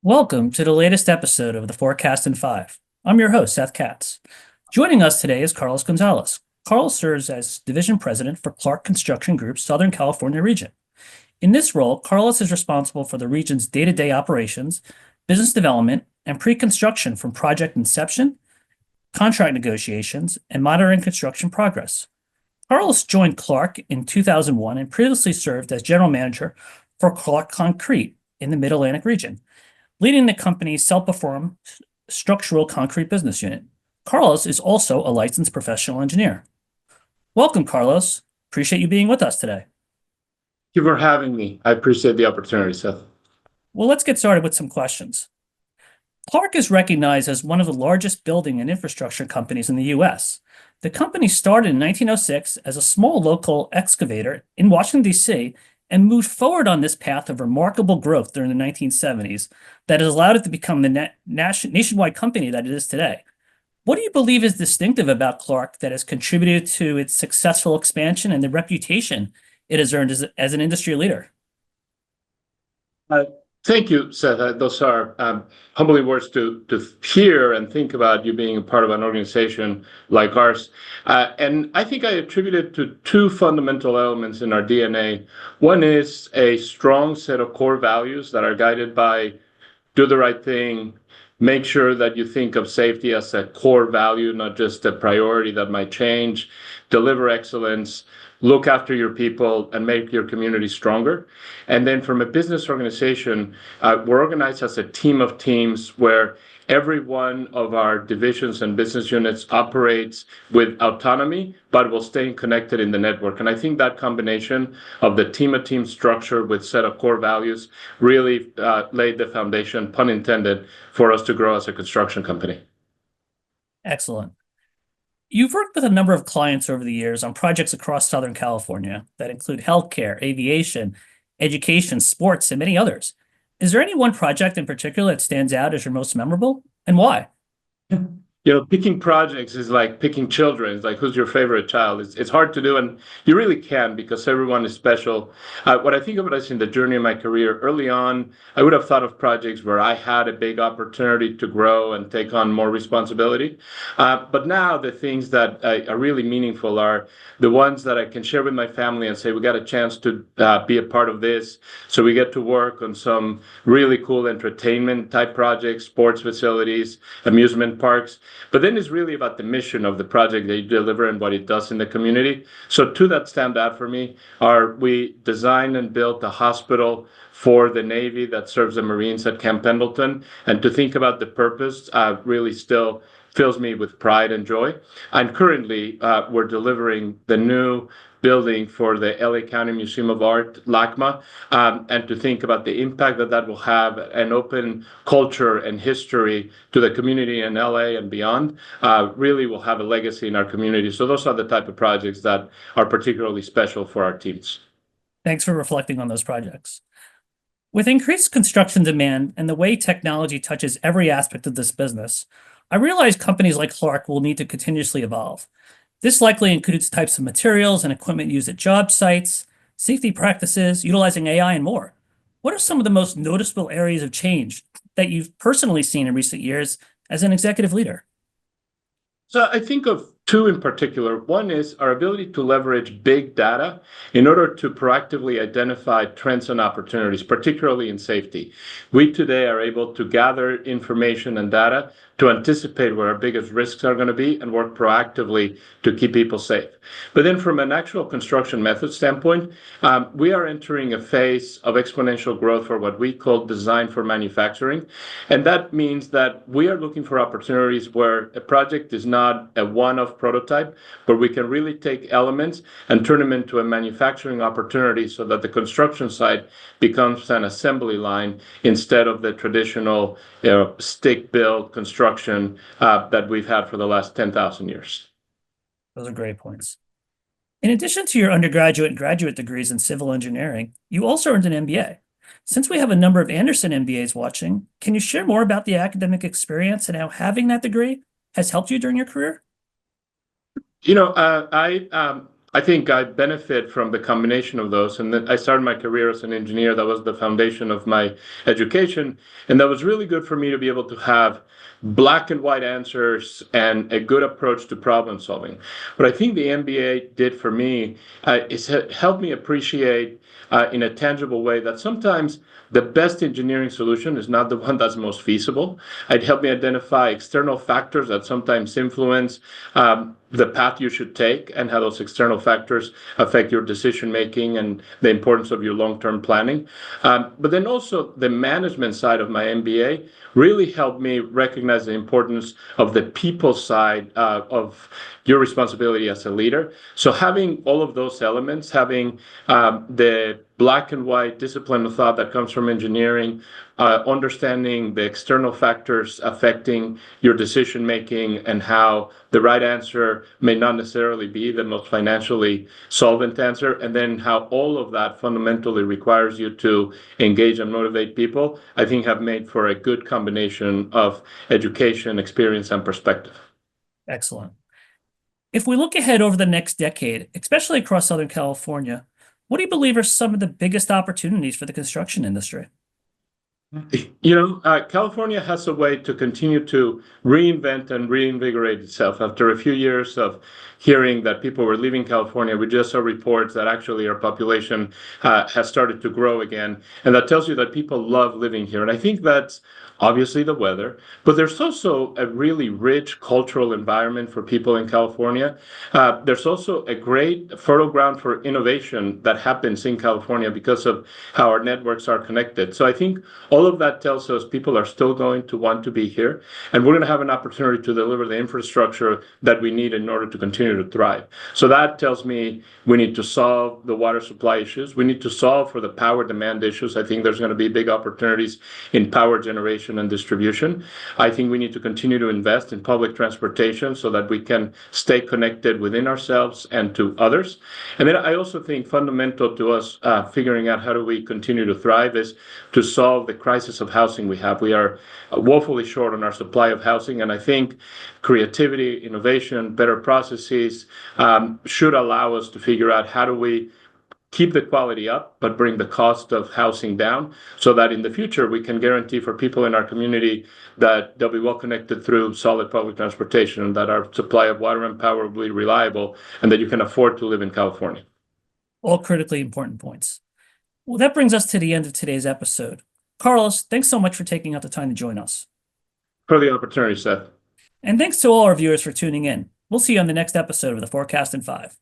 Welcome to the latest episode of the Forecast in 5. I'm your host, Seth Katz. Joining us today is Carlos Gonzalez. Carlos serves as Division President for Clark Construction Group's Southern California region. In this role, Carlos is responsible for the region's day-to-day operations, business development, and pre-construction from project inception, contract negotiations, and monitoring construction progress. Carlos joined Clark in 2001 and previously served as General Manager for Clark Concrete in the Mid-Atlantic region, leading the company's self-performed structural concrete business unit. Carlos is also a licensed professional engineer. Welcome, Carlos. Appreciate you being with us today. Thank you for having me. I appreciate the opportunity, Seth. Well, let's get started with some questions. Clark is recognized as one of the largest building and infrastructure companies in the U.S. The company started in 1906 as a small local excavator in Washington, D.C., and moved forward on this path of remarkable growth during the 1970s that has allowed it to become the nationwide company that it is today. What do you believe is distinctive about Clark that has contributed to its successful expansion and the reputation it has earned as an industry leader? Thank you, Seth. Those are humbling words to hear and think about you being a part of an organization like ours. And I think I attribute it to two fundamental elements in our DNA. One is a strong set of core values that are guided by do the right thing, make sure that you think of safety as a core value, not just a priority that might change, deliver excellence, look after your people, and make your community stronger. And then from a business organization, we're organized as a team of teams where every one of our divisions and business units operates with autonomy, but will stay connected in the network. And I think that combination of the team-of-team structure with set of core values really laid the foundation, pun intended, for us to grow as a construction company. Excellent. You've worked with a number of clients over the years on projects across Southern California that include healthcare, aviation, education, sports, and many others. Is there any one project in particular that stands out as your most memorable, and why? Picking projects is like picking children. It's like, who's your favorite child? It's hard to do, and you really can because everyone is special. What I think about is in the journey of my career, early on, I would have thought of projects where I had a big opportunity to grow and take on more responsibility. But now the things that are really meaningful are the ones that I can share with my family and say, we got a chance to be a part of this. So we get to work on some really cool entertainment type projects, sports facilities, amusement parks. But then it's really about the mission of the project that you deliver and what it does in the community. So two that stand out for me are we designed and built a hospital for the Navy that serves the Marines at Camp Pendleton. And to think about the purpose really still fills me with pride and joy. And currently, we're delivering the new building for the LA County Museum of Art, LACMA, and to think about the impact that will have an open culture and history to the community in LA and beyond, really will have a legacy in our community. So those are the type of projects that are particularly special for our teams. Thanks for reflecting on those projects. With increased construction demand and the way technology touches every aspect of this business, I realize companies like Clark will need to continuously evolve. This likely includes types of materials and equipment used at job sites, safety practices, utilizing AI, and more. What are some of the most noticeable areas of change that you've personally seen in recent years as an executive leader? So I think of two in particular. One is our ability to leverage big data in order to proactively identify trends and opportunities, particularly in safety. We today are able to gather information and data to anticipate where our biggest risks are going to be and work proactively to keep people safe. But then from an actual construction method standpoint, we are entering a phase of exponential growth for what we call design for manufacturing. And that means that we are looking for opportunities where a project is not a one-off prototype, but we can really take elements and turn them into a manufacturing opportunity so that the construction site becomes an assembly line instead of the traditional stick-built construction that we've had for the last 10,000 years. Those are great points. In addition to your undergraduate and graduate degrees in civil engineering, you also earned an MBA. Since we have a number of Anderson MBAs watching, can you share more about the academic experience and how having that degree has helped you during your career? I think I benefit from the combination of those. And then I started my career as an engineer. That was the foundation of my education. And that was really good for me to be able to have black and white answers and a good approach to problem solving. What I think the MBA did for me is help me appreciate in a tangible way that sometimes the best engineering solution is not the one that's most feasible. It helped me identify external factors that sometimes influence the path you should take and how those external factors affect your decision making and the importance of your long-term planning. But then also the management side of my MBA really helped me recognize the importance of the people side of your responsibility as a leader. So having all of those elements, having the black and white discipline of thought that comes from engineering, understanding the external factors affecting your decision making and how the right answer may not necessarily be the most financially solvent answer, and then how all of that fundamentally requires you to engage and motivate people, I think have made for a good combination of education, experience, and perspective. Excellent. If we look ahead over the next decade, especially across Southern California, what do you believe are some of the biggest opportunities for the construction industry? California has a way to continue to reinvent and reinvigorate itself. After a few years of hearing that people were leaving California, we just saw reports that actually our population has started to grow again. And that tells you that people love living here. And I think that's obviously the weather, but there's also a really rich cultural environment for people in California. There's also a great fertile ground for innovation that happens in California because of how our networks are connected. So I think all of that tells us people are still going to want to be here, and we're going to have an opportunity to deliver the infrastructure that we need in order to continue to thrive. So that tells me we need to solve the water supply issues. We need to solve for the power demand issues. I think there's going to be big opportunities in power generation and distribution. I think we need to continue to invest in public transportation so that we can stay connected within ourselves and to others. And then I also think fundamental to us figuring out how do we continue to thrive is to solve the crisis of housing we have. We are woefully short on our supply of housing, and I think creativity, innovation, better processes should allow us to figure out how do we keep the quality up, but bring the cost of housing down so that in the future we can guarantee for people in our community that they'll be well connected through solid public transportation, and that our supply of water and power will be reliable, and that you can afford to live in California. All critically important points. Well, that brings us to the end of today's episode. Carlos, thanks so much for taking out the time to join us. For the opportunity, Seth. And thanks to all our viewers for tuning in. We'll see you on the next episode of the Forecast in 5.